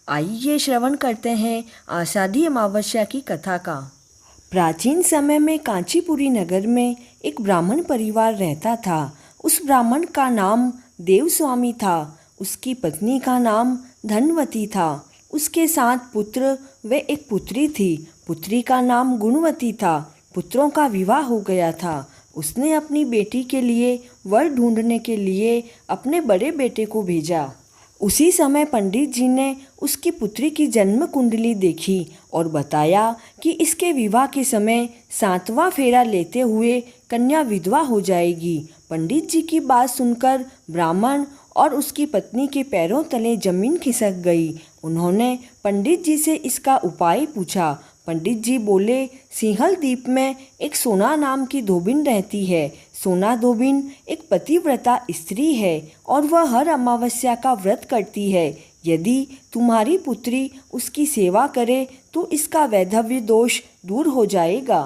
आइए श्रवण करते हैं आषाढ़ी अमावस्या की कथा का। प्राचीन समय में कांचीपुरी नगर में एक ब्राह्मण परिवार रहता था। उस ब्राह्मण का नाम देवस्वामी था। उसकी पत्नी का नाम धनवती था। उसके 7 पुत्र व एक पुत्री थी। पुत्री का नाम गुणवती था। पुत्रों का विवाह हो गया था। उसने अपनी बेटी के लिए वर ढूंढने के लिए अपने बड़े बेटे को भेजा। उसी समय पंडित जी ने उसकी पुत्री की जन्म कुंडली देखी और बताया कि इसके विवाह के समय 7वां फेरा लेते हुए कन्या विधवा हो जाएगी। पंडित जी की बात सुनकर ब्राह्मण और उसकी पत्नी के पैरों तले जमीन खिसक गई। उन्होंने पंडित जी से इसका उपाय पूछा। पंडित जी बोले, सिंहल द्वीप में एक सोना नाम की धोबिन रहती है। सोना धोबिन एक पतिव्रता स्त्री है और वह हर अमावस्या का व्रत करती है। यदि तुम्हारी पुत्री उसकी सेवा करे तो इसका वैधव्य दोष दूर हो जाएगा।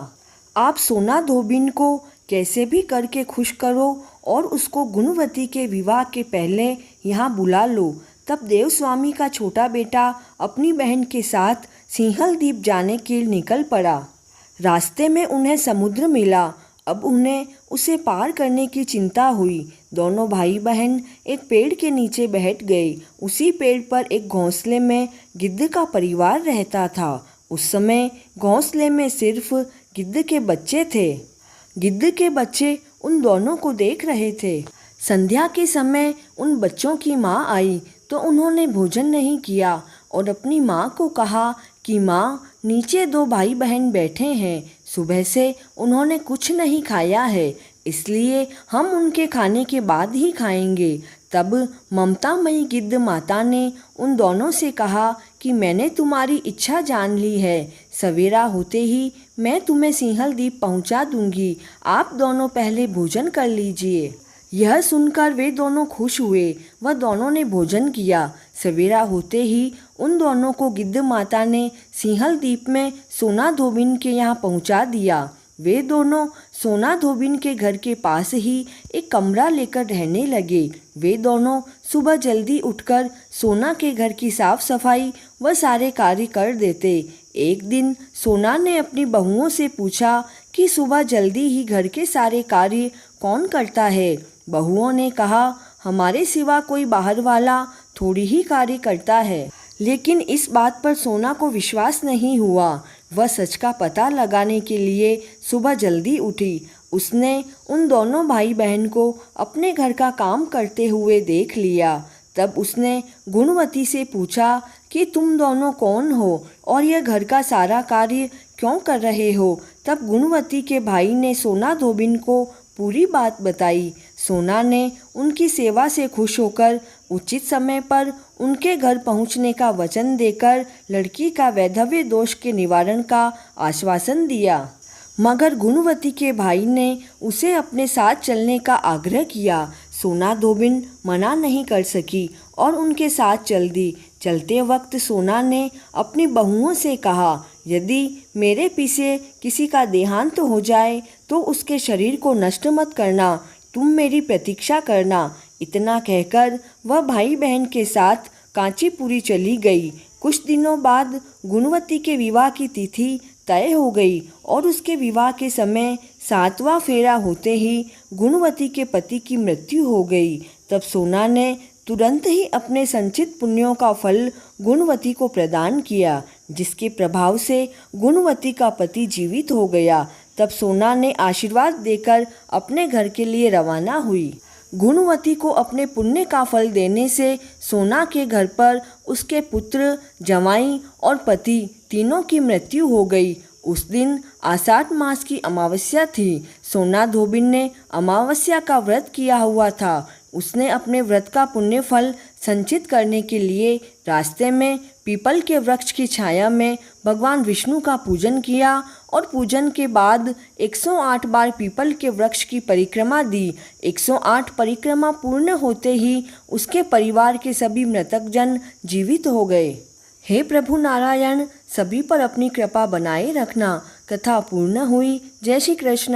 आप सोना धोबिन को कैसे भी करके खुश करो और उसको गुणवती के विवाह के पहले यहाँ बुला लो। तब देवस्वामी का छोटा बेटा अपनी बहन के साथ सिंहल द्वीप जाने के लिए निकल पड़ा। रास्ते में उन्हें समुद्र मिला। अब उन्हें उसे पार करने की चिंता हुई। दोनों भाई बहन एक पेड़ के नीचे बैठ गए। उसी पेड़ पर एक घोंसले में गिद्ध का परिवार रहता था। उस समय घोंसले में सिर्फ गिद्ध के बच्चे थे। गिद्ध के बच्चे उन दोनों को देख रहे थे। संध्या के समय उन बच्चों की माँ आई तो उन्होंने भोजन नहीं किया और अपनी माँ को कहा कि माँ, नीचे 2 भाई बहन बैठे हैं। सुबह से उन्होंने कुछ नहीं खाया है, इसलिए हम उनके खाने के बाद ही खाएंगे। तब ममतामयी गिद्ध माता ने उन दोनों से कहा कि मैंने तुम्हारी इच्छा जान ली है। सवेरा होते ही मैं तुम्हें सिंहल द्वीप पहुंचा दूंगी। आप दोनों पहले भोजन कर लीजिए। यह सुनकर वे दोनों खुश हुए। वह दोनों ने भोजन किया। सवेरा होते ही उन दोनों को गिद्ध माता ने सिंहल द्वीप में सोना धोबिन के यहाँ पहुँचा दिया। वे दोनों सोना धोबिन के घर के पास ही एक कमरा लेकर रहने लगे। वे दोनों सुबह जल्दी उठकर सोना के घर की साफ सफाई व सारे कार्य कर देते। एक दिन सोना ने अपनी बहुओं से पूछा कि सुबह जल्दी ही घर के सारे कार्य कौन करता है। बहुओं ने कहा, हमारे सिवा कोई बाहर वाला थोड़ी ही कार्य करता है। लेकिन इस बात पर सोना को विश्वास नहीं हुआ। वह सच का पता लगाने के लिए सुबह जल्दी उठी। उसने उन दोनों भाई बहन को अपने घर का काम करते हुए देख लिया। तब उसने गुणवती से पूछा कि तुम दोनों कौन हो और यह घर का सारा कार्य क्यों कर रहे हो। तब गुणवती के भाई ने सोना धोबिन को पूरी बात बताई। सोना ने उनकी सेवा से खुश होकर उचित समय पर उनके घर पहुंचने का वचन देकर लड़की का वैधव्य दोष के निवारण का आश्वासन दिया। मगर गुणवती के भाई ने उसे अपने साथ चलने का आग्रह किया। सोना धोबिन मना नहीं कर सकी और उनके साथ चल दी। चलते वक्त सोना ने अपनी बहुओं से कहा, यदि मेरे पीछे किसी का देहांत हो जाए तो उसके शरीर को नष्ट मत करना, तुम मेरी प्रतीक्षा करना। इतना कहकर वह भाई बहन के साथ कांचीपुरी चली गई। कुछ दिनों बाद गुणवती के विवाह की तिथि तय हो गई और उसके विवाह के समय 7वां फेरा होते ही गुणवती के पति की मृत्यु हो गई। तब सोना ने तुरंत ही अपने संचित पुण्यों का फल गुणवती को प्रदान किया, जिसके प्रभाव से गुणवती का पति जीवित हो गया। तब सोना ने आशीर्वाद देकर अपने घर के लिए रवाना हुई। गुणवती को अपने पुण्य का फल देने से सोना के घर पर उसके पुत्र, जवाई और पति तीनों की मृत्यु हो गई। उस दिन आषाढ़ मास की अमावस्या थी। सोना धोबिन ने अमावस्या का व्रत किया हुआ था। उसने अपने व्रत का पुण्य फल संचित करने के लिए रास्ते में पीपल के वृक्ष की छाया में भगवान विष्णु का पूजन किया और पूजन के बाद 108 बार पीपल के वृक्ष की परिक्रमा दी। 108 परिक्रमा पूर्ण होते ही उसके परिवार के सभी मृतक जन जीवित हो गए। हे प्रभु नारायण, सभी पर अपनी कृपा बनाए रखना। कथा पूर्ण हुई। जय श्री कृष्ण।